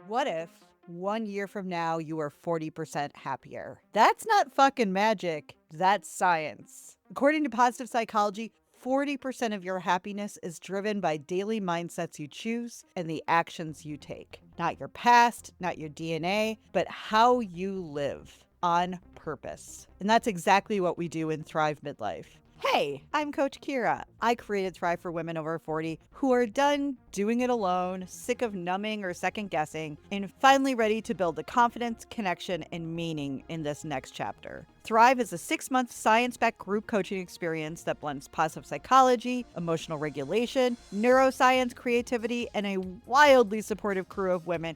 What if 1 year from now you are 40% happier? That's not fucking magic. That's science. According to positive psychology, 40% of your happiness is driven by daily mindsets you choose and the actions you take. Not your past, not your DNA, but how you live on purpose. And that's exactly what we do in Thrive Midlife. Hey, I'm Coach Kira. I created Thrive for women over 40 who are done doing it alone, sick of numbing or second guessing, and finally ready to build the confidence, connection, and meaning in this next chapter. Thrive is a 6-month science-backed group coaching experience that blends positive psychology, emotional regulation, neuroscience, creativity, and a wildly supportive crew of women.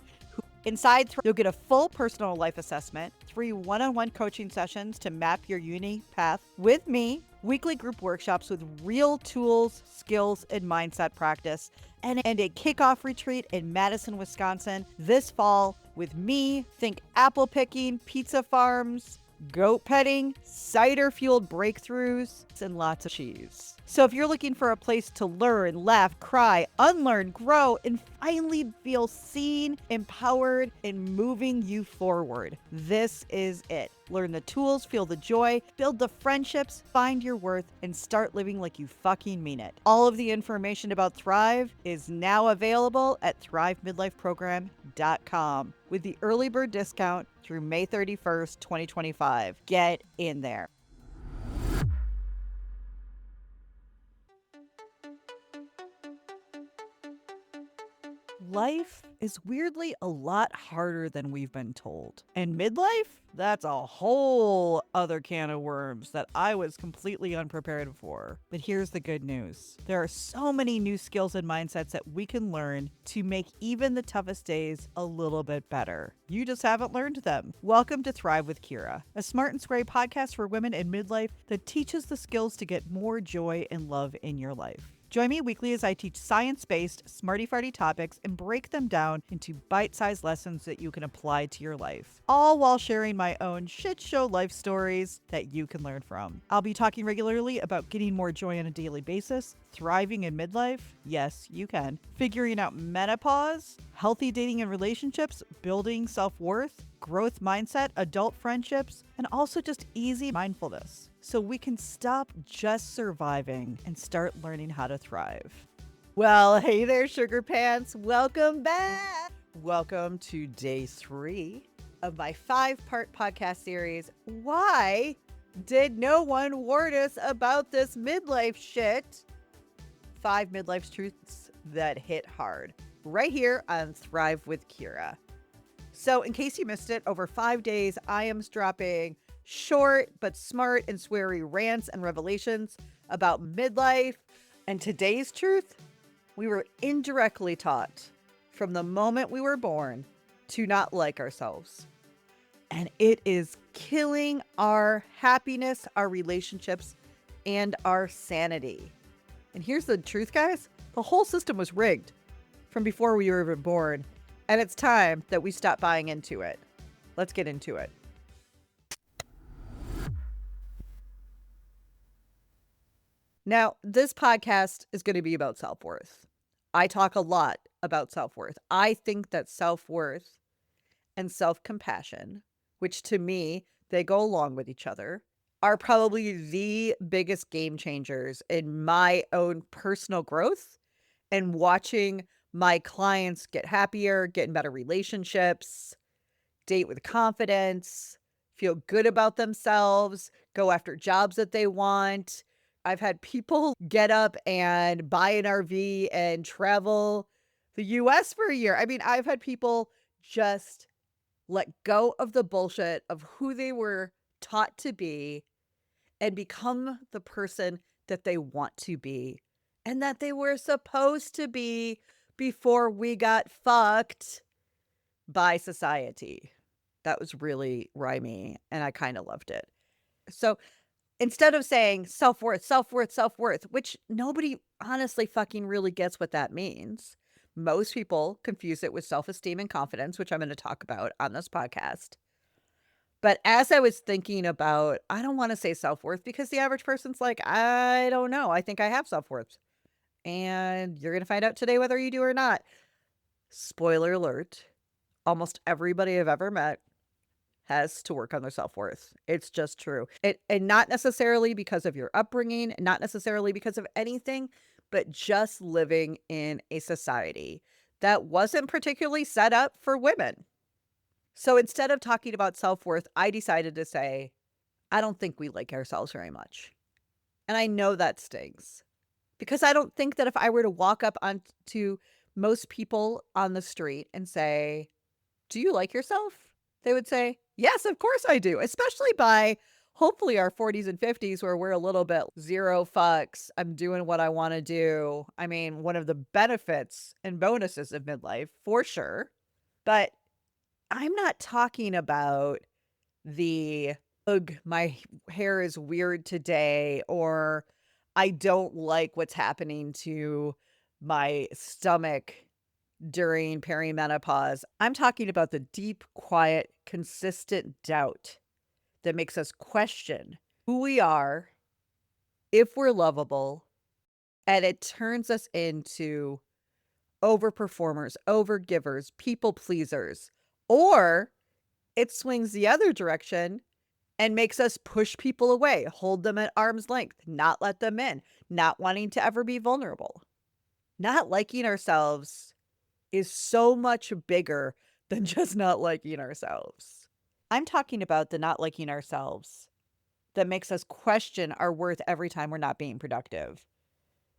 Inside, you'll get a full personal life assessment, 3 one-on-one coaching sessions to map your unique path with me, weekly group workshops with real tools, skills, and mindset practice, and a kickoff retreat in Madison, Wisconsin this fall with me. Think apple picking, pizza farms, goat petting, cider-fueled breakthroughs, and lots of cheese. So if you're looking for a place to learn, laugh, cry, unlearn, grow, and finally feel seen, empowered, and moving you forward, this is it. Learn the tools, feel the joy, build the friendships, find your worth, and start living like you fucking mean it. All of the information about Thrive is now available at thrivemidlifeprogram.com with the early bird discount through May 31st, 2025. Get in there. Life is weirdly a lot harder than we've been told. And midlife? That's a whole other can of worms that I was completely unprepared for. But here's the good news. There are so many new skills and mindsets that we can learn to make even the toughest days a little bit better. You just haven't learned them. Welcome to Thrive with Kira, a smart and square podcast for women in midlife that teaches the skills to get more joy and love in your life. Join me weekly as I teach science-based, smarty-farty topics and break them down into bite-sized lessons that you can apply to your life, all while sharing my own shit show life stories that you can learn from. I'll be talking regularly about getting more joy on a daily basis, thriving in midlife, yes, you can, figuring out menopause, healthy dating and relationships, building self-worth, growth mindset, adult friendships, and also just easy mindfulness, so we can stop just surviving and start learning how to thrive. Well, hey there, sugar pants. Welcome back. Welcome to day 3 of my 5-part podcast series, Why Did No One Warn Us About This Midlife Shit? 5 midlife truths that hit hard, right here on Thrive with Kira. So in case you missed it, over 5 days, I am dropping short but smart and sweary rants and revelations about midlife. And today's truth, we were indirectly taught from the moment we were born to not like ourselves. And it is killing our happiness, our relationships, and our sanity. And here's the truth, guys. The whole system was rigged from before we were even born. And it's time that we stop buying into it. Let's get into it. Now, this podcast is going to be about self-worth. I talk a lot about self-worth. I think that self-worth and self-compassion, which to me, they go along with each other, are probably the biggest game changers in my own personal growth and watching my clients get happier, get in better relationships, date with confidence, feel good about themselves, go after jobs that they want. I've had people get up and buy an RV and travel the US for a year. I mean, I've had people just let go of the bullshit of who they were taught to be and become the person that they want to be and that they were supposed to be before we got fucked by society. That was really rhymey, and I kind of loved it. So instead of saying self-worth, self-worth, self-worth, which nobody honestly fucking really gets what that means. Most people confuse it with self-esteem and confidence, which I'm going to talk about on this podcast. But as I was thinking about, I don't want to say self-worth because the average person's like, I don't know. I think I have self-worth. And you're going to find out today whether you do or not. Spoiler alert, Almost everybody I've ever met has to work on their self-worth. It's just true. And not necessarily because of your upbringing, not necessarily because of anything, but just living in a society that wasn't particularly set up for women. So instead of talking about self-worth, I decided to say, I don't think we like ourselves very much. And I know that stings because I don't think that if I were to walk up on to most people on the street and say, "Do you like yourself?" They would say, "Yes, of course I do," especially by hopefully our 40s and 50s where we're a little bit zero fucks. I'm doing what I want to do. I mean, one of the benefits and bonuses of midlife for sure. But I'm not talking about the, ugh, my hair is weird today, or I don't like what's happening to my stomach during perimenopause. I'm talking about the deep, quiet, consistent doubt that makes us question who we are, if we're lovable, and it turns us into overperformers, overgivers, people pleasers, or it swings the other direction and makes us push people away, hold them at arm's length, not let them in, not wanting to ever be vulnerable. Not liking ourselves is so much bigger than just not liking ourselves. I'm talking about the not liking ourselves that makes us question our worth every time we're not being productive.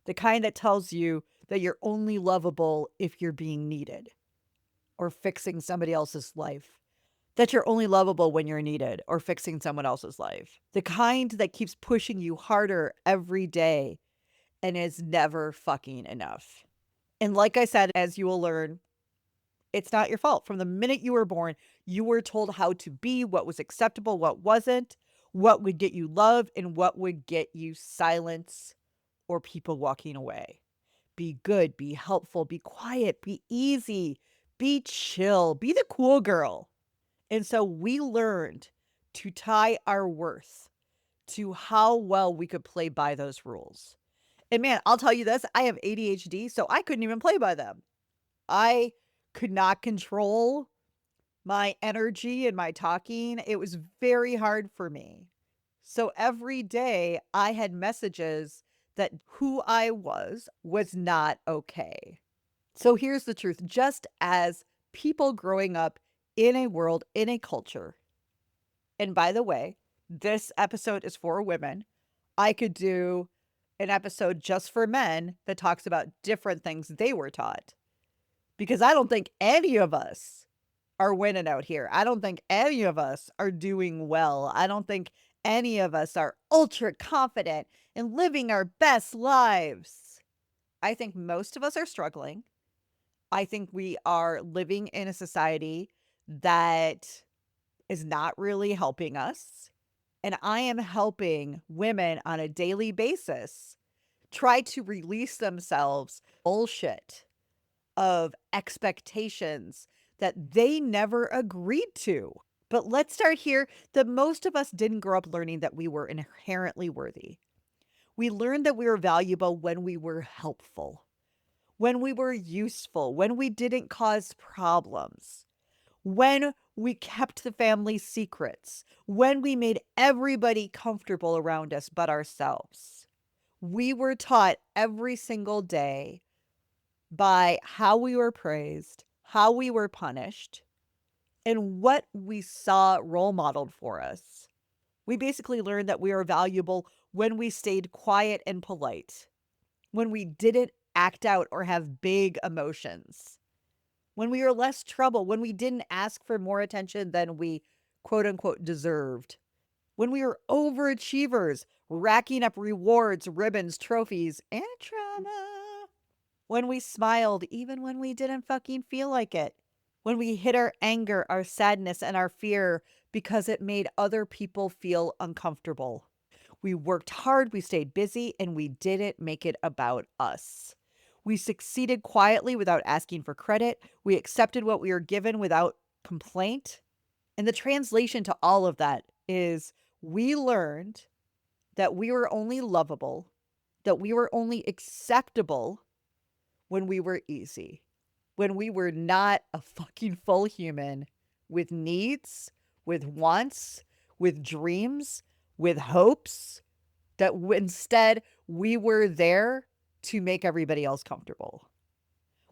The kind that tells you that you're only lovable if you're being needed or fixing somebody else's life. That you're only lovable when you're needed or fixing someone else's life. The kind that keeps pushing you harder every day and is never fucking enough. And like I said, as you will learn, it's not your fault. From the minute you were born, you were told how to be, what was acceptable, what wasn't, what would get you love, and what would get you silence or people walking away. Be good, be helpful, be quiet, be easy, be chill, be the cool girl. And so we learned to tie our worth to how well we could play by those rules. And man, I'll tell you this, I have ADHD, so I couldn't even play by them. I could not control my energy and my talking. It was very hard for me. So every day I had messages that who I was not okay. So here's the truth. Just as people growing up in a world, in a culture, and by the way, this episode is for women. I could do an episode just for men that talks about different things they were taught because I don't think any of us are winning out here. I don't think any of us are doing well. I don't think any of us are ultra confident and living our best lives. I think most of us are struggling. I think we are living in a society that is not really helping us. And I am helping women on a daily basis try to release themselves bullshit of expectations that they never agreed to. But let's start here that most of us didn't grow up learning that we were inherently worthy. We learned that we were valuable when we were helpful, when we were useful, when we didn't cause problems, when we kept the family secrets, when we made everybody comfortable around us but ourselves. We were taught every single day by how we were praised, how we were punished, and what we saw role modeled for us. We basically learned that we are valuable when we stayed quiet and polite, when we didn't act out or have big emotions, when we were less trouble, when we didn't ask for more attention than we quote unquote deserved, when we were overachievers, racking up rewards, ribbons, trophies, and trauma, when we smiled even when we didn't fucking feel like it, when we hid our anger, our sadness, and our fear because it made other people feel uncomfortable. We worked hard, we stayed busy, and we didn't make it about us. We succeeded quietly without asking for credit. We accepted what we were given without complaint. And the translation to all of that is we learned that we were only lovable, that we were only acceptable when we were easy. when we were not a fucking full human with needs, with wants, with dreams, with hopes, that instead we were there to make everybody else comfortable.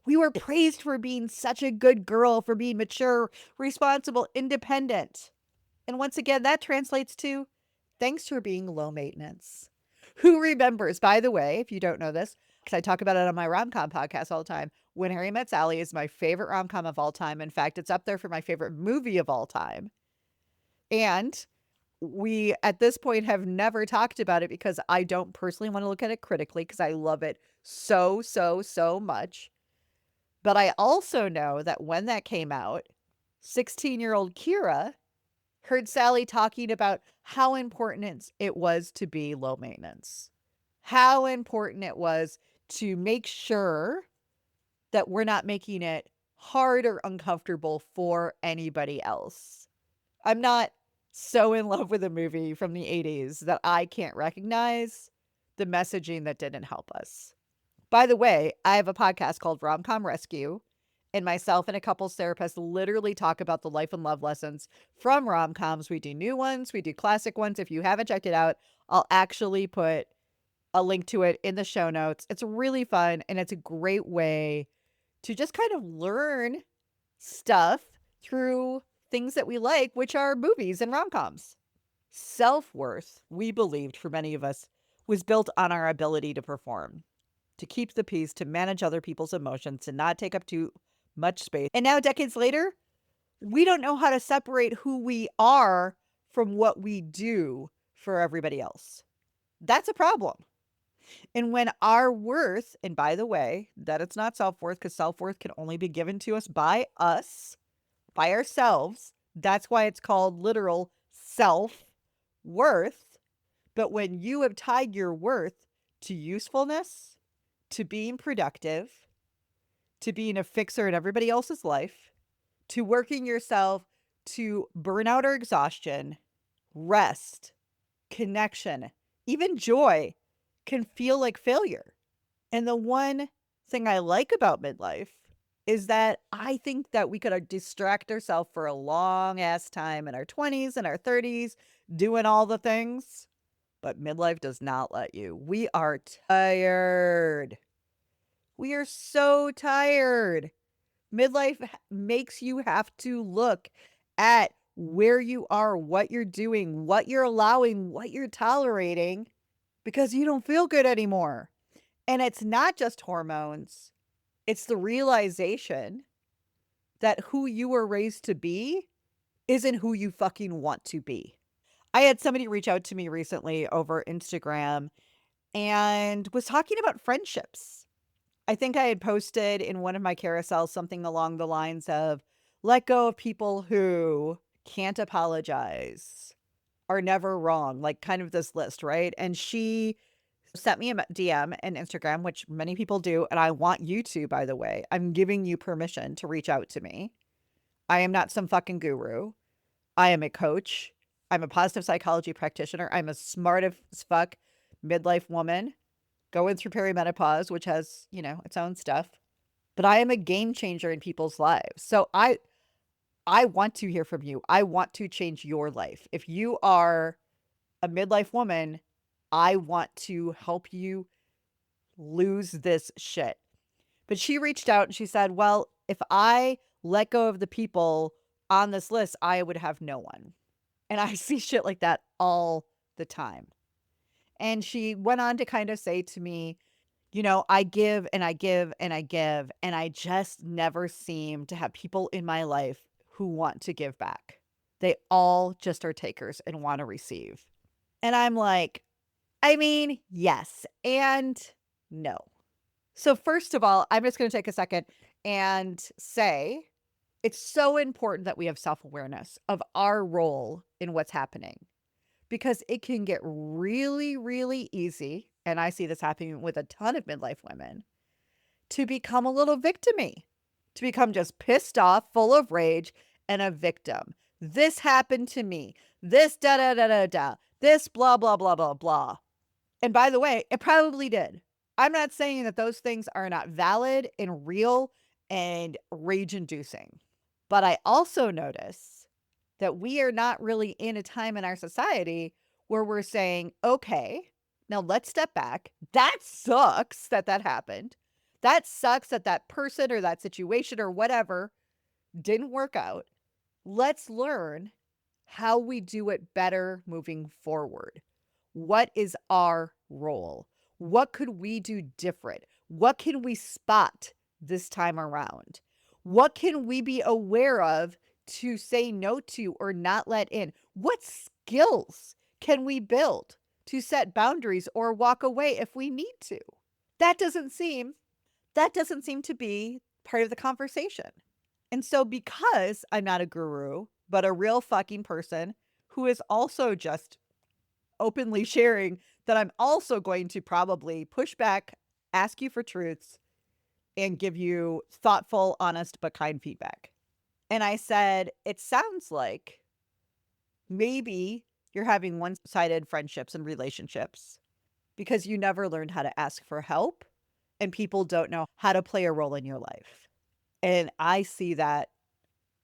We were praised for being such a good girl, for being mature, responsible, independent. And once again, that translates to thanks for being low maintenance. Who remembers, by the way, if you don't know this, because I talk about it on my rom-com podcast all the time, When Harry Met Sally is my favorite rom-com of all time. In fact, it's up there for my favorite movie of all time. And we, at this point, have never talked about it because I don't personally want to look at it critically because I love it so, so, so much. But I also know that when that came out, 16-year-old Kira heard Sally talking about how important it was to be low maintenance, how important it was to make sure that we're not making it hard or uncomfortable for anybody else. I'm not so in love with a movie from the 80s that I can't recognize the messaging that didn't help us. By the way, I have a podcast called Rom-Com Rescue, and myself and a couples therapist literally talk about the life and love lessons from rom-coms. We do new ones, we do classic ones. If you haven't checked it out, I'll actually put a link to it in the show notes. It's really fun, and it's a great way to just kind of learn stuff through things that we like, which are movies and rom-coms. Self-worth, we believed for many of us, was built on our ability to perform, to keep the peace, to manage other people's emotions, to not take up too much space. And now, decades later, we don't know how to separate who we are from what we do for everybody else. That's a problem. And when our worth, and by the way, that it's not self-worth, because self-worth can only be given to us, by ourselves. That's why it's called literal self-worth. But when you have tied your worth to usefulness, to being productive, to being a fixer in everybody else's life, to working yourself to burnout or exhaustion, rest, connection, even joy can feel like failure. And the one thing I like about midlife is that I think that we could distract ourselves for a long ass time in our 20s and our 30s doing all the things, but midlife does not let you. We are tired. We are so tired. Midlife makes you have to look at where you are, what you're doing, what you're allowing, what you're tolerating, because you don't feel good anymore. And it's not just hormones. It's the realization that who you were raised to be isn't who you fucking want to be. I had somebody reach out to me recently over Instagram and was talking about friendships. I think I had posted in one of my carousels something along the lines of, let go of people who can't apologize, are never wrong, like kind of this list, right? And she sent me a DM and Instagram, which many people do, and I want you to, by the way. I'm giving you permission to reach out to me. I am not some fucking guru. I am a coach. I'm a positive psychology practitioner. I'm a smart as fuck midlife woman going through perimenopause, which has, its own stuff. But I am a game changer in people's lives. So I want to hear from you. I want to change your life. If you are a midlife woman, I want to help you lose this shit. But she reached out and she said, well, if I let go of the people on this list, I would have no one. And I see shit like that all the time. And she went on to kind of say to me, I give and I give and I give, and I just never seem to have people in my life who want to give back. They all just are takers and want to receive. And I'm like, I mean, yes and no. So first of all, I'm just going to take a second and say it's so important that we have self-awareness of our role in what's happening, because it can get really, really easy, and I see this happening with a ton of midlife women, to become a little victim-y, to become just pissed off, full of rage, and a victim. This happened to me. This da-da-da-da-da. This blah, blah, blah, blah, blah. And by the way, it probably did. I'm not saying that those things are not valid and real and rage inducing. But I also notice that we are not really in a time in our society where we're saying, okay, now let's step back. That sucks that that happened. That sucks that that person or that situation or whatever didn't work out. Let's learn how we do it better moving forward. What is our role? What could we do different? What can we spot this time around? What can we be aware of to say no to or not let in? What skills can we build to set boundaries or walk away if we need to? That doesn't seem that doesn't seem to be part of the conversation. And so because I'm not a guru, but a real fucking person who is also just openly sharing that I'm also going to probably push back, ask you for truths, and give you thoughtful, honest, but kind feedback. And I said, it sounds like maybe you're having one sided friendships and relationships because you never learned how to ask for help and people don't know how to play a role in your life. And I see that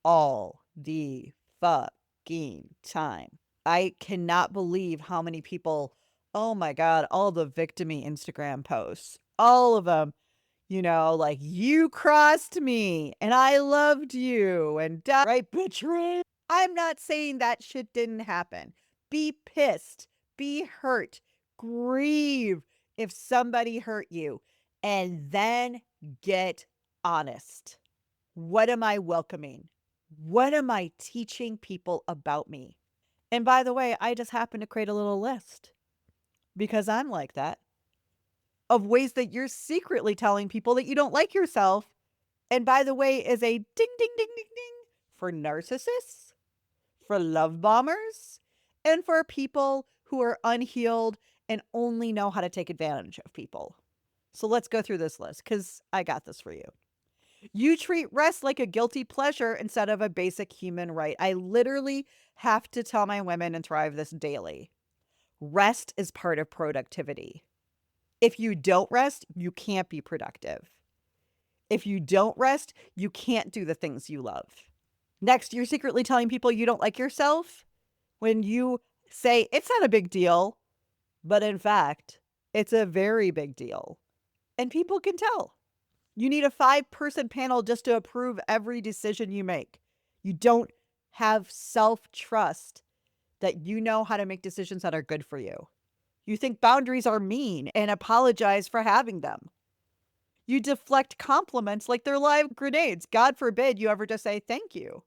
all the fucking time. I cannot believe how many people, oh my God, all the victimy Instagram posts, all of them, like you crossed me and I loved you and right, bitch, right? I'm not saying that shit didn't happen. Be pissed, be hurt, grieve if somebody hurt you, and then get honest. What am I welcoming? What am I teaching people about me? And by the way, I just happen to create a little list because I'm like that of ways that you're secretly telling people that you don't like yourself. And by the way, is a ding, ding, ding, ding, ding for narcissists, for love bombers, and for people who are unhealed and only know how to take advantage of people. So let's go through this list because I got this for you. You treat rest like a guilty pleasure instead of a basic human right. I literally have to tell my women and Thrive this daily. Rest is part of productivity. If you don't rest, you can't be productive. If you don't rest, you can't do the things you love. Next, you're secretly telling people you don't like yourself when you say it's not a big deal, but in fact, it's a very big deal. And people can tell. You need a 5-person panel just to approve every decision you make. You don't have self-trust that you know how to make decisions that are good for you. You think boundaries are mean and apologize for having them. You deflect compliments like they're live grenades. God forbid you ever just say thank you.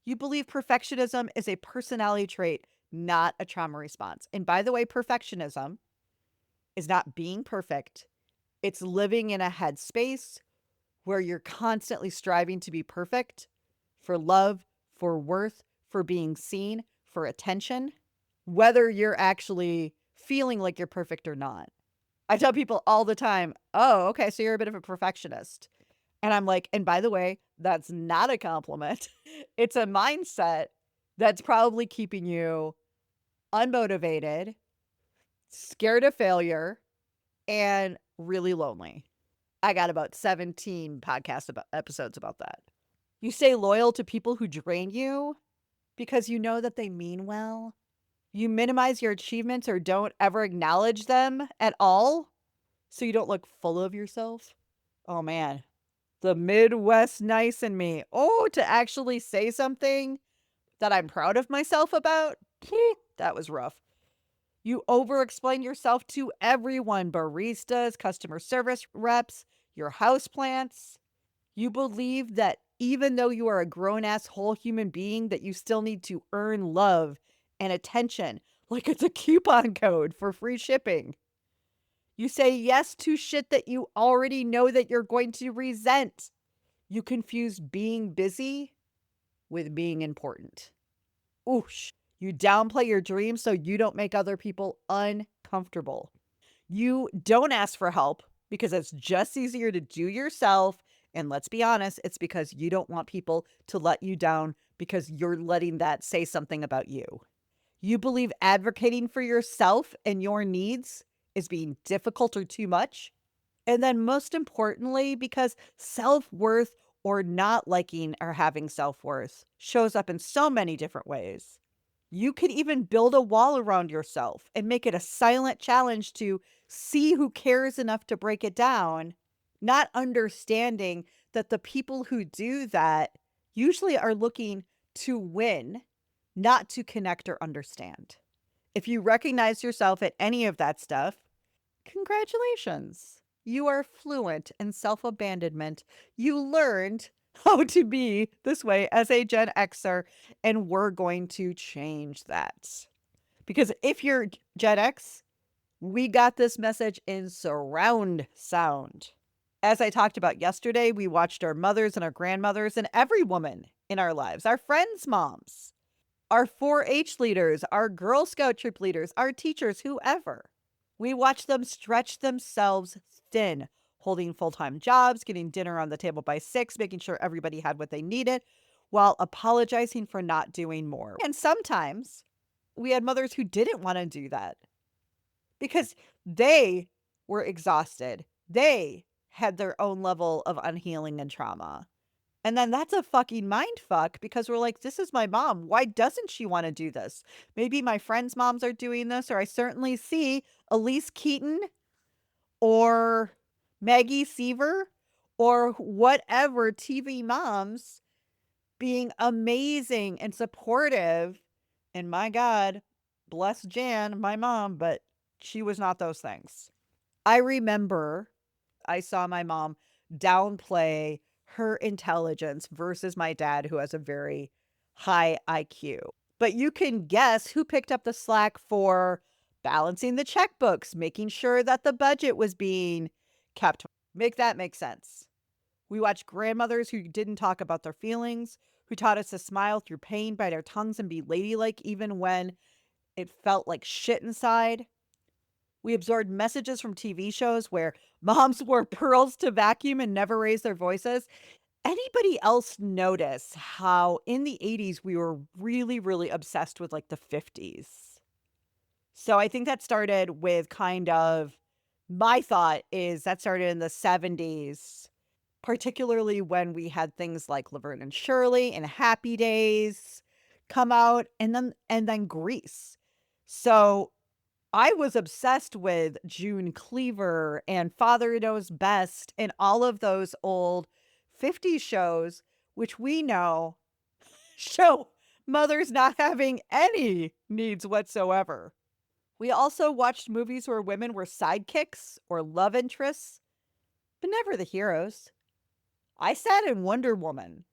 You believe perfectionism is a personality trait, not a trauma response. And by the way, perfectionism is not being perfect. It's living in a headspace where you're constantly striving to be perfect for love, for worth, for being seen, for attention, whether you're actually feeling like you're perfect or not. I tell people all the time, oh, okay, so you're a bit of a perfectionist. And I'm like, and by the way, that's not a compliment. It's a mindset that's probably keeping you unmotivated, scared of failure, and really lonely. I got about 17 episodes about that. You stay loyal to people who drain you because you know that they mean well. You minimize your achievements or don't ever acknowledge them at all so you don't look full of yourself. Oh man, the Midwest nice in me. Oh, to actually say something that I'm proud of myself about? That was rough. You over explain yourself to everyone, baristas, customer service reps, your houseplants. You believe that even though you are a grown ass whole human being, that you still need to earn love and attention like it's a coupon code for free shipping. You say yes to shit that you already know that you're going to resent. You confuse being busy with being important. Oosh. You downplay your dreams so you don't make other people uncomfortable. You don't ask for help because it's just easier to do yourself. And let's be honest, it's because you don't want people to let you down because you're letting that say something about you. You believe advocating for yourself and your needs is being difficult or too much. And then most importantly, because self-worth or not liking or having self-worth shows up in so many different ways. You could even build a wall around yourself and make it a silent challenge to see who cares enough to break it down, not understanding that the people who do that usually are looking to win, not to connect or understand. If you recognize yourself at any of that stuff, congratulations. You are fluent in self abandonment. You learned how to be this way as a Gen Xer, and we're going to change that. Because if you're Gen X, we got this message in surround sound. As I talked about yesterday, we watched our mothers and our grandmothers and every woman in our lives, our friends' moms, our 4-H leaders, our Girl Scout troop leaders, our teachers, whoever. We watched them stretch themselves thin, holding full-time jobs, getting dinner on the table by 6, making sure everybody had what they needed, while apologizing for not doing more. And sometimes we had mothers who didn't want to do that because they were exhausted. They had their own level of unhealing and trauma. And then that's a fucking mind fuck because we're like, this is my mom. Why doesn't she want to do this? Maybe my friends' moms are doing this, or I certainly see Elise Keaton or Maggie Seaver or whatever TV moms being amazing and supportive. And my God, bless Jan, my mom, but she was not those things. I remember I saw my mom downplay her intelligence versus my dad, who has a very high IQ. But you can guess who picked up the slack for balancing the checkbooks, making sure that the budget was being kept. Make that make sense. We watched grandmothers who didn't talk about their feelings, who taught us to smile through pain, bite our tongues, and be ladylike even when it felt like shit inside. We absorbed messages from TV shows where moms wore pearls to vacuum and never raised their voices. Anybody else notice how in the 80s we were really, really obsessed with like the 50s? So I think that started with kind of my thought is that started in the 70s, particularly when we had things like Laverne and Shirley and Happy Days come out and then Grease. So I was obsessed with June Cleaver and Father Knows Best and all of those old 50s shows, which we know show mothers not having any needs whatsoever. We also watched movies where women were sidekicks or love interests, but never the heroes. I sat in Wonder Woman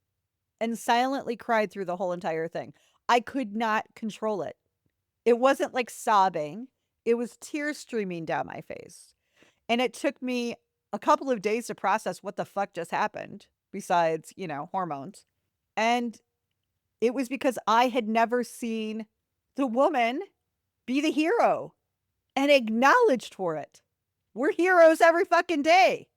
and silently cried through the whole entire thing. I could not control it. It wasn't like sobbing. It was tears streaming down my face. And it took me a couple of days to process what the fuck just happened, besides, hormones. And it was because I had never seen the woman be the hero and acknowledged for it. We're heroes every fucking day.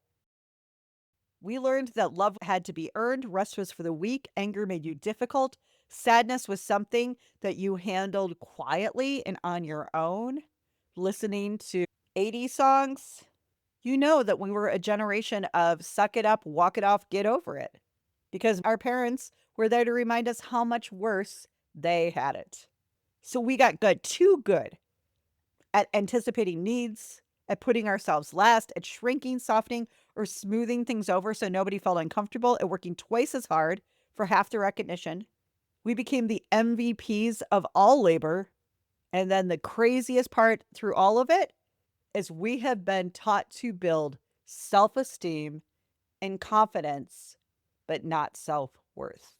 We learned that love had to be earned, rest was for the weak, anger made you difficult, sadness was something that you handled quietly and on your own. Listening to 80s songs, you know that we were a generation of suck it up, walk it off, get over it. Because our parents were there to remind us how much worse they had it. So we got good, too good at anticipating needs, at putting ourselves last, at shrinking, softening, or smoothing things over so nobody felt uncomfortable, at working twice as hard for half the recognition. We became the MVPs of all labor. And then the craziest part through all of it is we have been taught to build self-esteem and confidence, but not self-worth.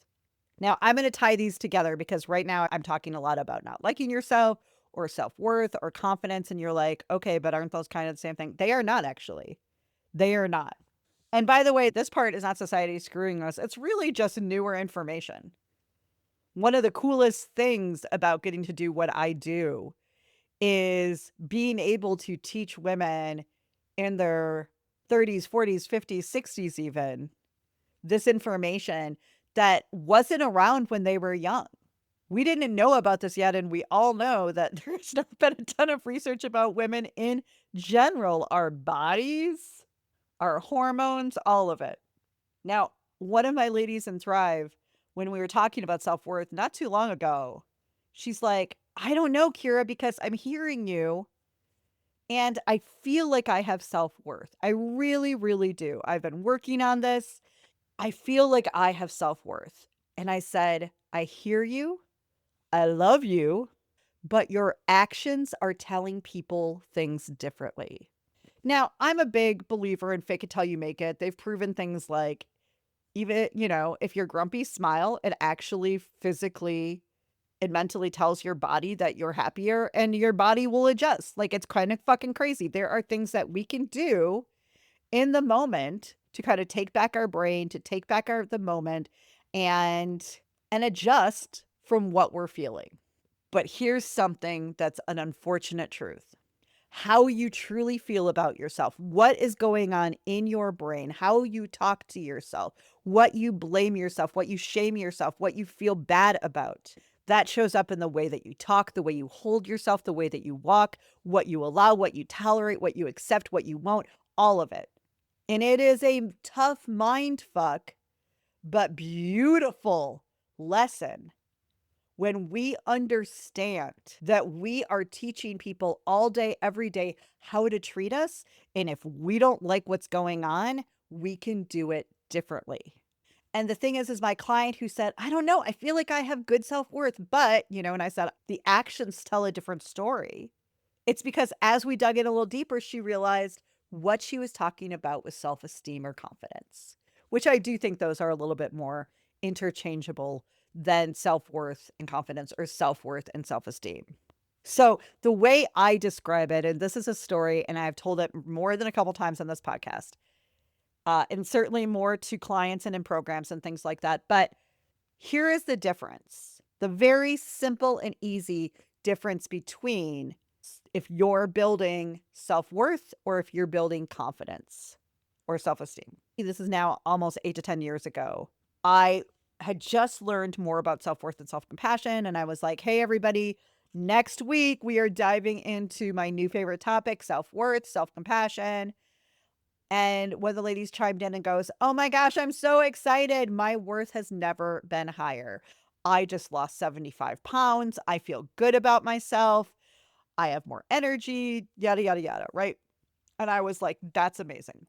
Now, I'm going to tie these together because right now I'm talking a lot about not liking yourself or self-worth or confidence. And you're like, okay, but aren't those kind of the same thing? They are not actually. They are not. And by the way, this part is not society screwing us. It's really just newer information. One of the coolest things about getting to do what I do is being able to teach women in their 30s, 40s, 50s, 60s even this information that wasn't around when they were young. We didn't know about this yet, and we all know that there's not been a ton of research about women in general, our bodies, our hormones, all of it. Now, one of my ladies in Thrive, when we were talking about self-worth not too long ago, she's like, I don't know, Kira, because I'm hearing you and I feel like I have self-worth. I really, really do. I've been working on this. I feel like I have self-worth. And I said, I hear you. I love you, but your actions are telling people things differently. Now, I'm a big believer in fake it till you make it. They've proven things like even, if you're grumpy, smile, it actually physically and mentally tells your body that you're happier and your body will adjust. Like it's kind of fucking crazy. There are things that we can do in the moment to kind of take back our brain, to take back the moment and adjust from what we're feeling. But here's something that's an unfortunate truth. How you truly feel about yourself, what is going on in your brain, how you talk to yourself, what you blame yourself, what you shame yourself, what you feel bad about. That shows up in the way that you talk, the way you hold yourself, the way that you walk, what you allow, what you tolerate, what you accept, what you won't, all of it. And it is a tough mind fuck, but beautiful lesson when we understand that we are teaching people all day, every day, how to treat us. And if we don't like what's going on, we can do it differently. And the thing is my client who said, I don't know, I feel like I have good self-worth, but, and I said, the actions tell a different story. It's because as we dug in a little deeper, she realized what she was talking about was self-esteem or confidence, which I do think those are a little bit more interchangeable than self-worth and confidence or self-worth and self-esteem. So the way I describe it, and this is a story, and I've told it more than a couple times on this podcast, and certainly more to clients and in programs and things like that. But here is the difference. The very simple and easy difference between if you're building self-worth or if you're building confidence or self-esteem. This is now almost 8 to 10 years ago. I had just learned more about self-worth and self-compassion. And I was like, hey, everybody, next week we are diving into my new favorite topic, self-worth, self-compassion. And one of the ladies chimed in and goes, oh my gosh, I'm so excited. My worth has never been higher. I just lost 75 pounds. I feel good about myself. I have more energy, yada, yada, yada, right? And I was like, that's amazing.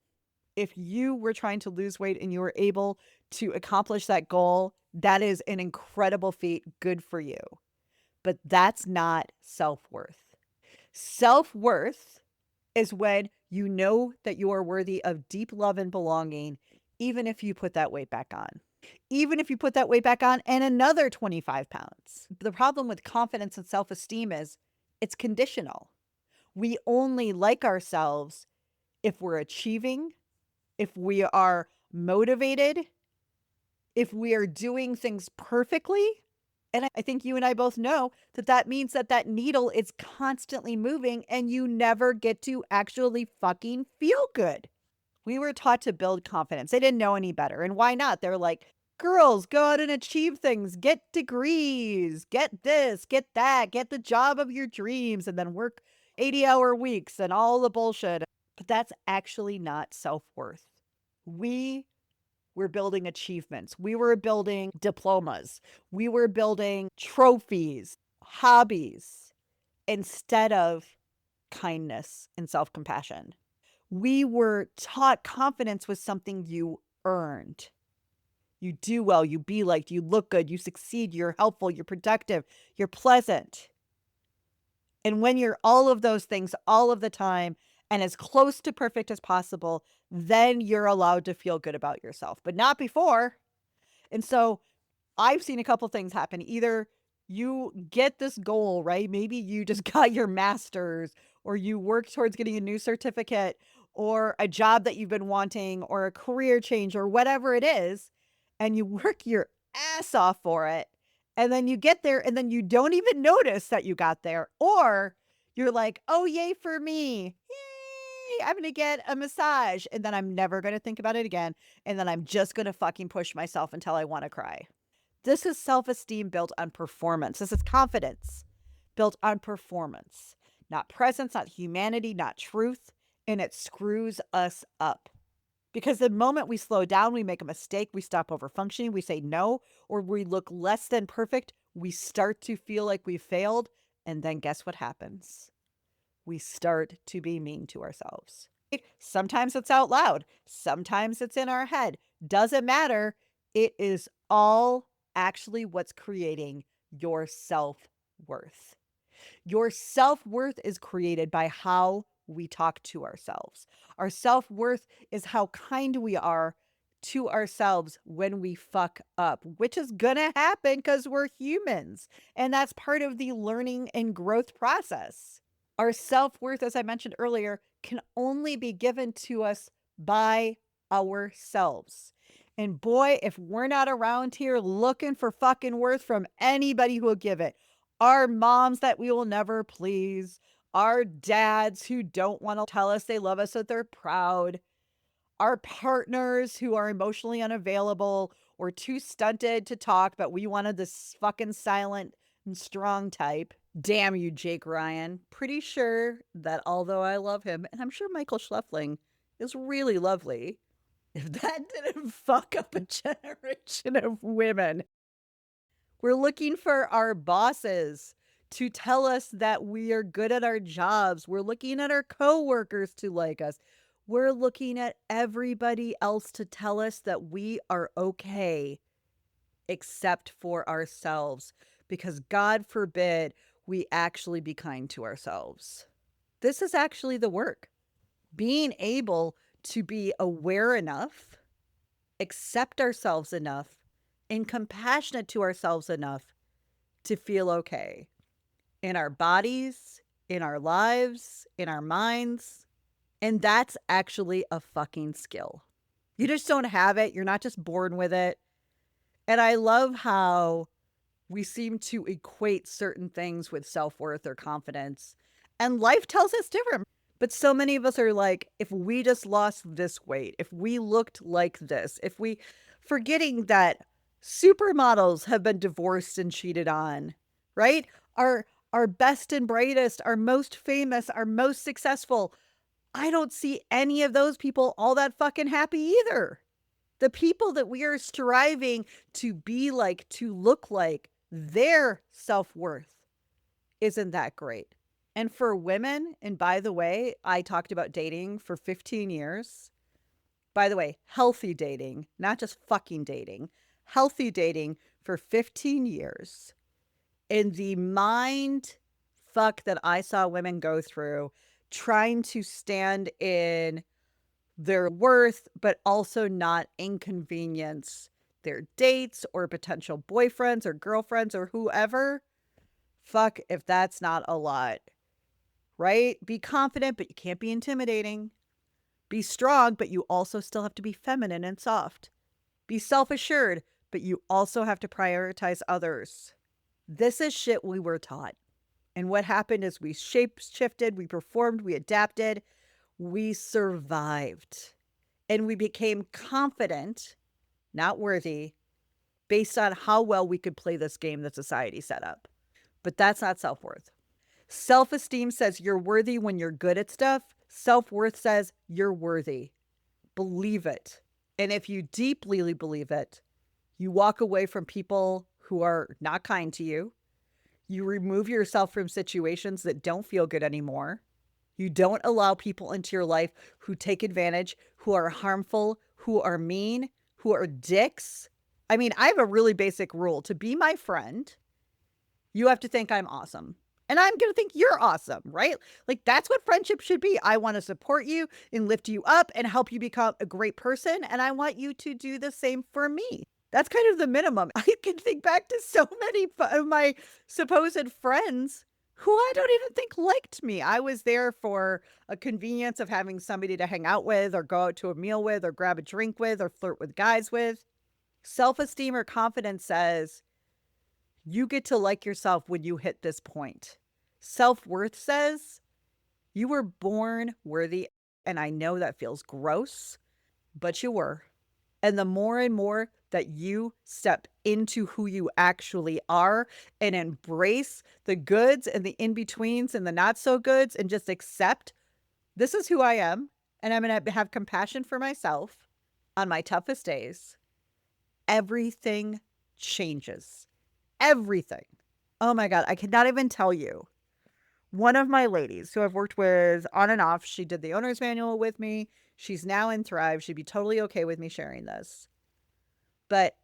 If you were trying to lose weight and you were able to accomplish that goal, that is an incredible feat. Good for you. But that's not self-worth. Self-worth is when you know that you are worthy of deep love and belonging, even if you put that weight back on. Even if you put that weight back on and another 25 pounds. The problem with confidence and self-esteem is it's conditional. We only like ourselves if we're achieving, if we are motivated, if we are doing things perfectly. And I think you and I both know that that means that that needle is constantly moving and you never get to actually fucking feel good. We were taught to build confidence. They didn't know any better. And why not? They're like, girls, go out and achieve things, get degrees, get this, get that, get the job of your dreams, and then work 80-hour weeks and all the bullshit. But that's actually not self-worth. We were building achievements. We were building diplomas. We were building trophies, hobbies, instead of kindness and self-compassion. We were taught confidence was something you earned. You do well, you be liked, you look good, you succeed, you're helpful, you're productive, you're pleasant. And when you're all of those things all of the time and as close to perfect as possible, then you're allowed to feel good about yourself, but not before. And so I've seen a couple things happen. Either you get this goal, right? Maybe you just got your master's or you work towards getting a new certificate or a job that you've been wanting or a career change or whatever it is, and you work your ass off for it. And then you get there and then you don't even notice that you got there. Or you're like, oh, yay for me. Yay, I'm going to get a massage. And then I'm never going to think about it again. And then I'm just going to fucking push myself until I want to cry. This is self-esteem built on performance. This is confidence built on performance, not presence, not humanity, not truth, and it screws us up. Because the moment we slow down, we make a mistake, we stop over functioning, we say no, or we look less than perfect, we start to feel like we failed. And then guess what happens? We start to be mean to ourselves. Sometimes it's out loud, sometimes it's in our head. Doesn't matter. It is all actually what's creating your self worth. Your self worth is created by how we talk to ourselves. Our self worth is how kind we are to ourselves when we fuck up, which is going to happen because we're humans. And that's part of the learning and growth process. Our self worth, as I mentioned earlier, can only be given to us by ourselves. And boy, if we're not around here looking for fucking worth from anybody who will give it, our moms that we will never please, our dads who don't want to tell us they love us, that they're proud, our partners who are emotionally unavailable or too stunted to talk, but we wanted this fucking silent and strong type. Damn you, Jake Ryan. Pretty sure that although I love him, and I'm sure Michael Schleifling is really lovely, if that didn't fuck up a generation of women, we're looking for our bosses to tell us that we are good at our jobs. We're looking at our coworkers to like us. We're looking at everybody else to tell us that we are okay, except for ourselves, because God forbid we actually be kind to ourselves. This is actually the work. Being able to be aware enough, accept ourselves enough, and compassionate to ourselves enough to feel okay in our bodies, in our lives, in our minds. And that's actually a fucking skill. You just don't have it. You're not just born with it. And I love how we seem to equate certain things with self-worth or confidence. And life tells us different. But so many of us are like, if we just lost this weight, if we looked like this, if we, forgetting that supermodels have been divorced and cheated on, right? Our best and brightest, our most famous, our most successful. I don't see any of those people all that fucking happy either. The people that we are striving to be like, to look like, their self-worth isn't that great. And for women, and by the way, I talked about dating for 15 years. By the way, healthy dating, not just fucking dating, healthy dating for 15 years. And the mind fuck that I saw women go through trying to stand in their worth, but also not inconvenience their dates or potential boyfriends or girlfriends or whoever. Fuck if that's not a lot, right? Be confident, but you can't be intimidating. Be strong, but you also still have to be feminine and soft. Be self-assured, but you also have to prioritize others. This is shit we were taught. And what happened is we shape-shifted, we performed, we adapted, we survived. And we became confident, not worthy, based on how well we could play this game that society set up. But that's not self-worth. Self-esteem says you're worthy when you're good at stuff. Self-worth says you're worthy. Believe it. And if you deeply believe it, you walk away from people who are not kind to you. You remove yourself from situations that don't feel good anymore. You don't allow people into your life who take advantage, who are harmful, who are mean, who are dicks. I mean, I have a really basic rule. To be my friend, you have to think I'm awesome. And I'm going to think you're awesome, right? Like, that's what friendship should be. I want to support you and lift you up and help you become a great person. And I want you to do the same for me. That's kind of the minimum. I can think back to so many of my supposed friends who I don't even think liked me. I was there for a convenience of having somebody to hang out with or go out to a meal with or grab a drink with or flirt with guys with. Self-esteem or confidence says you get to like yourself when you hit this point. Self-worth says you were born worthy. And I know that feels gross, but you were. And the more and more that you step into who you actually are and embrace the goods and the in-betweens and the not so goods and just accept this is who I am and I'm going to have compassion for myself On my toughest days, everything changes. Everything. Oh my God, I cannot even tell you. One of my ladies who I've worked with on and off, she did the owner's manual with me. She's now in Thrive. She'd be totally okay with me sharing this. But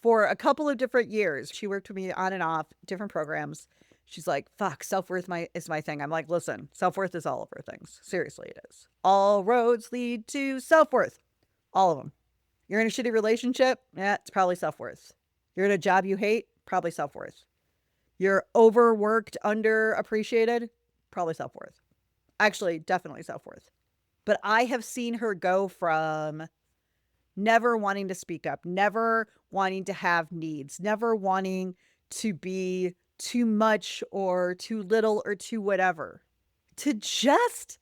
for a couple of different years, she worked with me on and off, different programs. She's like, fuck, self-worth is my thing. I'm like, listen, self-worth is all of our things. Seriously, it is. All roads lead to self-worth. All of them. You're in a shitty relationship? Yeah, it's probably self-worth. You're in a job you hate? Probably self-worth. You're overworked, underappreciated? Probably self-worth. Actually, definitely self-worth. But I have seen her go from never wanting to speak up, never wanting to have needs, never wanting to be too much or too little or too whatever, to just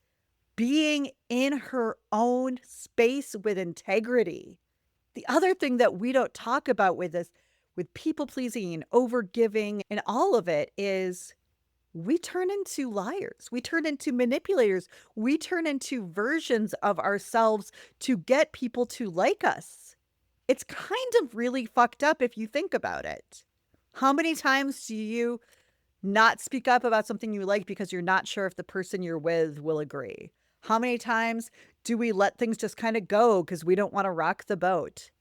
being in her own space with integrity. The other thing that we don't talk about with this, with people pleasing, over giving, and all of it is we turn into liars. We turn into manipulators. We turn into versions of ourselves to get people to like us. It's kind of really fucked up if you think about it. How many times do you not speak up about something you like because you're not sure if the person you're with will agree? How many times do we let things just kind of go because we don't want to rock the boat?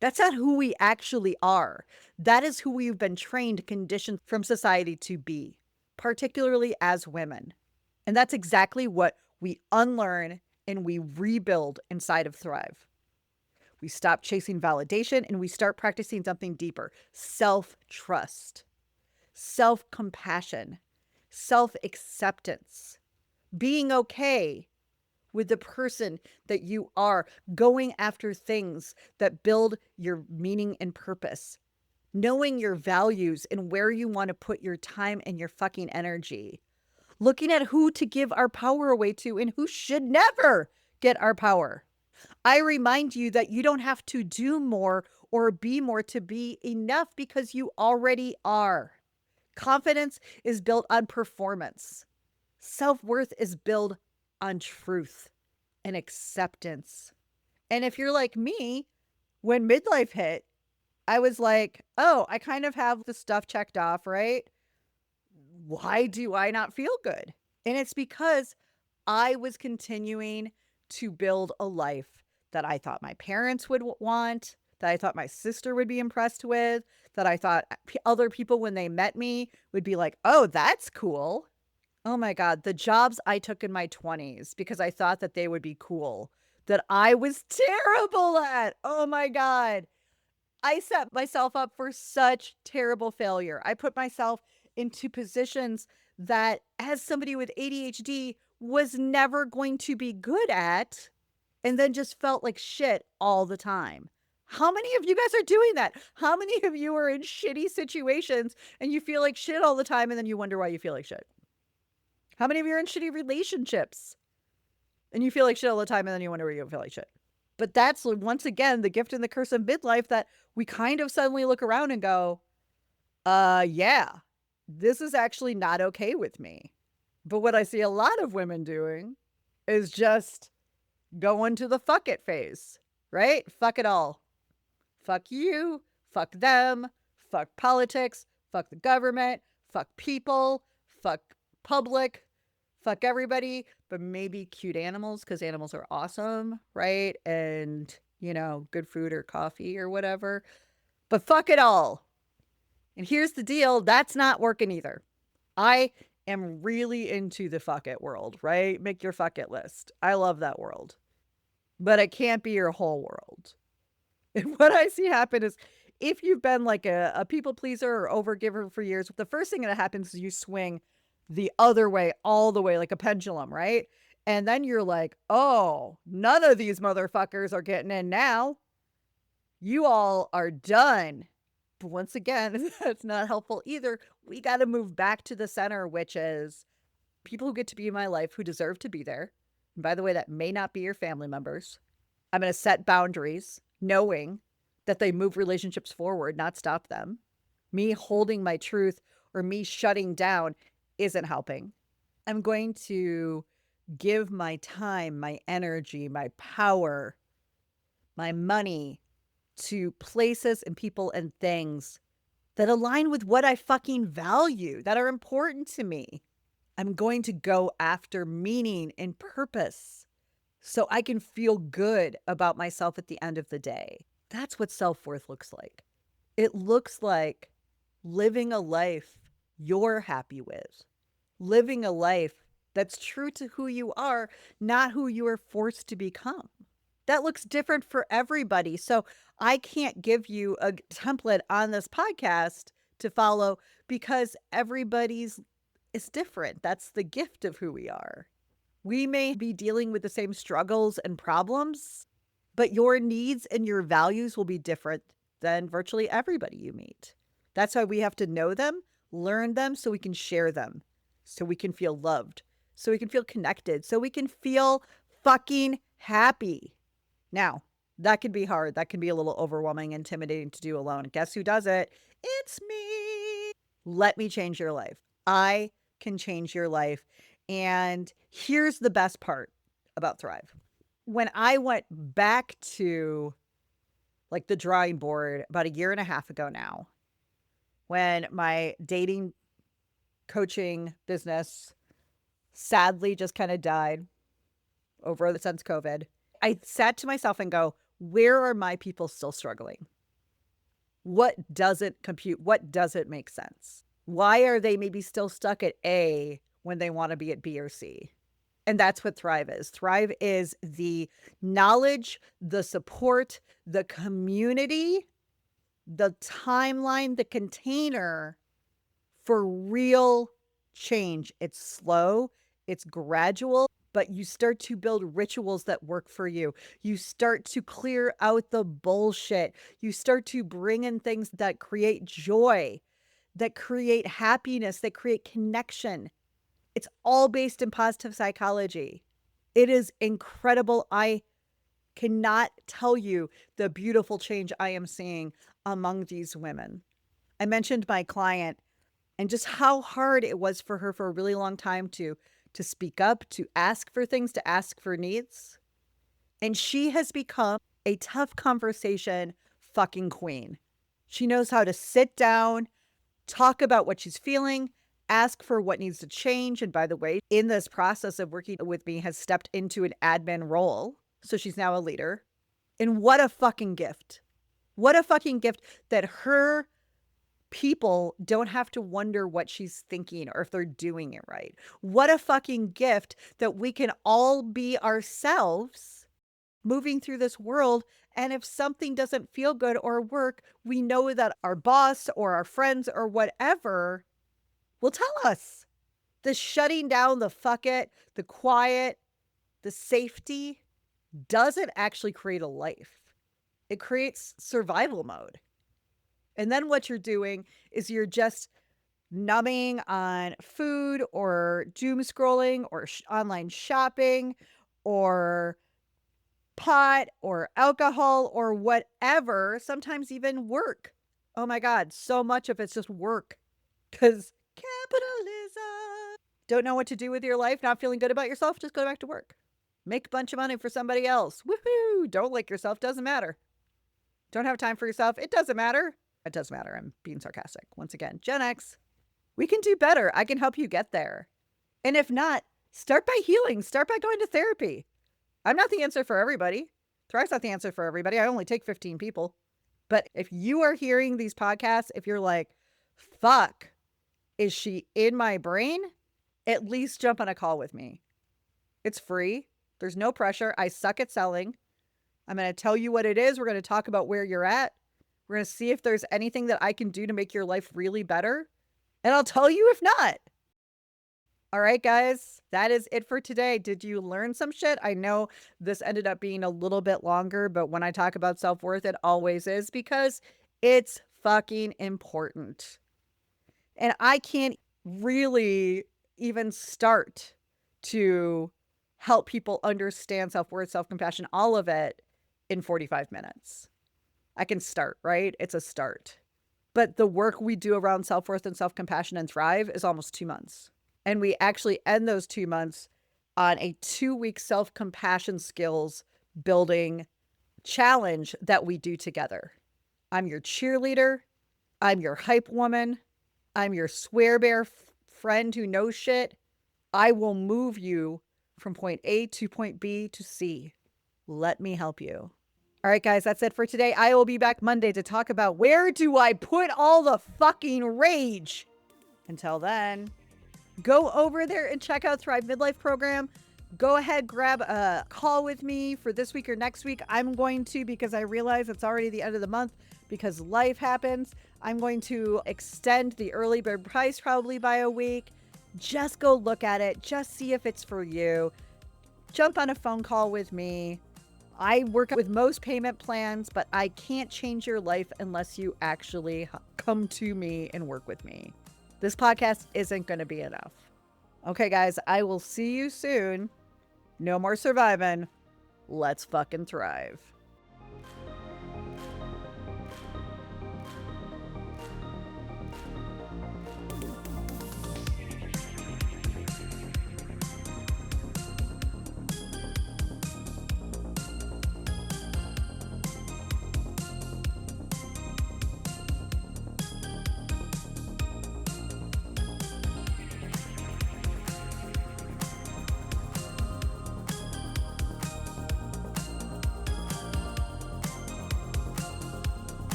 That's not who we actually are. That is who we've been trained, conditioned from society to be, particularly as women. And that's exactly what we unlearn and we rebuild inside of Thrive. We stop chasing validation and we start practicing something deeper: self-trust, self-compassion, self-acceptance, being okay with the person that you are, going after things that build your meaning and purpose, knowing your values and where you want to put your time and your fucking energy, looking at who to give our power away to and who should never get our power. I remind you that you don't have to do more or be more to be enough because you already are. Confidence is built on performance. Self-worth is built on truth and acceptance. And if you're like me, when midlife hit, I was like, oh, I kind of have the stuff checked off, right? Why do I not feel good? And it's because I was continuing to build a life that I thought my parents would want, that I thought my sister would be impressed with, that I thought other people, when they met me, would be like, oh, that's cool. Oh my God, the jobs I took in my 20s because I thought that they would be cool, that I was terrible at. Oh my God. I set myself up for such terrible failure. I put myself into positions that, as somebody with ADHD, was never going to be good at, and then just felt like shit all the time. How many of you guys are doing that? How many of you are in shitty situations and you feel like shit all the time and then you wonder why you feel like shit? How many of you are in shitty relationships and you feel like shit all the time and then you wonder why you feel like shit? But that's, once again, the gift and the curse of midlife, that we kind of suddenly look around and go, yeah, this is actually not okay with me. But what I see a lot of women doing is just going to the fuck it phase, right? Fuck it all. Fuck you, fuck them, fuck politics, fuck the government, fuck people, fuck public, fuck everybody, but maybe cute animals because animals are awesome, right? And, good food or coffee or whatever. But fuck it all. And here's the deal, that's not working either. I am really into the fuck it world, right? Make your fuck it list. I love that world. But it can't be your whole world. And what I see happen is, if you've been like a people pleaser or overgiver for years, the first thing that happens is you swing the other way, all the way, like a pendulum, right? And then you're like, oh, none of these motherfuckers are getting in now. You all are done. But once again, that's not helpful either. We got to move back to the center, which is people who get to be in my life who deserve to be there. And by the way, that may not be your family members. I'm going to set boundaries, knowing that they move relationships forward, not stop them. Me holding my truth or me shutting down isn't helping. I'm going to give my time, my energy, my power, my money to places and people and things that align with what I fucking value, that are important to me. I'm going to go after meaning and purpose so I can feel good about myself at the end of the day. That's what self-worth looks like. It looks like living a life you're happy with, living a life that's true to who you are, not who you are forced to become. That looks different for everybody. So I can't give you a template on this podcast to follow because everybody's is different. That's the gift of who we are. We may be dealing with the same struggles and problems, but your needs and your values will be different than virtually everybody you meet. That's why we have to know them, learn them so we can share them, so we can feel loved, so we can feel connected, so we can feel fucking happy. Now, that can be hard. That can be a little overwhelming, intimidating to do alone. Guess who does it? It's me. Let me change your life. I can change your life. And here's the best part about Thrive. When I went back to like the drawing board about a year and a half ago now, when my dating coaching business sadly just kind of died over the since COVID, I sat to myself and go, where are my people still struggling? What doesn't compute? What doesn't make sense? Why are they maybe still stuck at A when they want to be at B or C? And that's what Thrive is. Thrive is the knowledge, the support, the community, the timeline, the container for real change. It's slow, it's gradual, but you start to build rituals that work for you. You start to clear out the bullshit. You start to bring in things that create joy, that create happiness, that create connection. It's all based in positive psychology. It is incredible. I cannot tell you the beautiful change I am seeing among these women. I mentioned my client and just how hard it was for her for a really long time to speak up, to ask for things, to ask for needs. And she has become a tough conversation fucking queen. She knows how to sit down, talk about what she's feeling, ask for what needs to change. And by the way, in this process of working with me, has stepped into an admin role. So she's now a leader. And what a fucking gift. What a fucking gift that her people don't have to wonder what she's thinking or if they're doing it right. What a fucking gift that we can all be ourselves moving through this world. And if something doesn't feel good or work, we know that our boss or our friends or whatever will tell us. The shutting down, the fuck it, the quiet, the safety doesn't actually create a life. It creates survival mode. And then what you're doing is you're just numbing on food or doom scrolling or online shopping or pot or alcohol or whatever, sometimes even work. Oh my God, so much of it's just work because capitalism. Don't know what to do with your life, not feeling good about yourself, just go back to work. Make a bunch of money for somebody else. Woohoo! Don't like yourself, doesn't matter. Don't have time for yourself, it doesn't matter. It does matter. I'm being sarcastic. Once again, Gen X, we can do better. I can help you get there. And if not, start by healing. Start by going to therapy. I'm not the answer for everybody. Thrive's not the answer for everybody. I only take 15 people. But if you are hearing these podcasts, if you're like, fuck, is she in my brain? At least jump on a call with me. It's free. There's no pressure. I suck at selling. I'm going to tell you what it is. We're going to talk about where you're at. We're going to see if there's anything that I can do to make your life really better. And I'll tell you if not. All right, guys, that is it for today. Did you learn some shit? I know this ended up being a little bit longer, but when I talk about self-worth, it always is because it's fucking important. And I can't really even start to help people understand self-worth, self-compassion, all of it in 45 minutes. I can start, right? It's a start. But the work we do around self-worth and self-compassion and Thrive is almost 2 months. And we actually end those 2 months on a 2-week self-compassion skills building challenge that we do together. I'm your cheerleader. I'm your hype woman. I'm your swear bear friend who knows shit. I will move you from point A to point B to C. Let me help you. All right, guys, that's it for today. I will be back Monday to talk about where do I put all the fucking rage. Until then, go over there and check out Thrive Midlife program. Go ahead, grab a call with me for this week or next week. I'm going to, because I realize it's already the end of the month, because life happens, I'm going to extend the early bird price probably by a week. Just go look at it. Just see if it's for you. Jump on a phone call with me. I work with most payment plans, but I can't change your life unless you actually come to me and work with me. This podcast isn't going to be enough. Okay, guys, I will see you soon. No more surviving. Let's fucking thrive.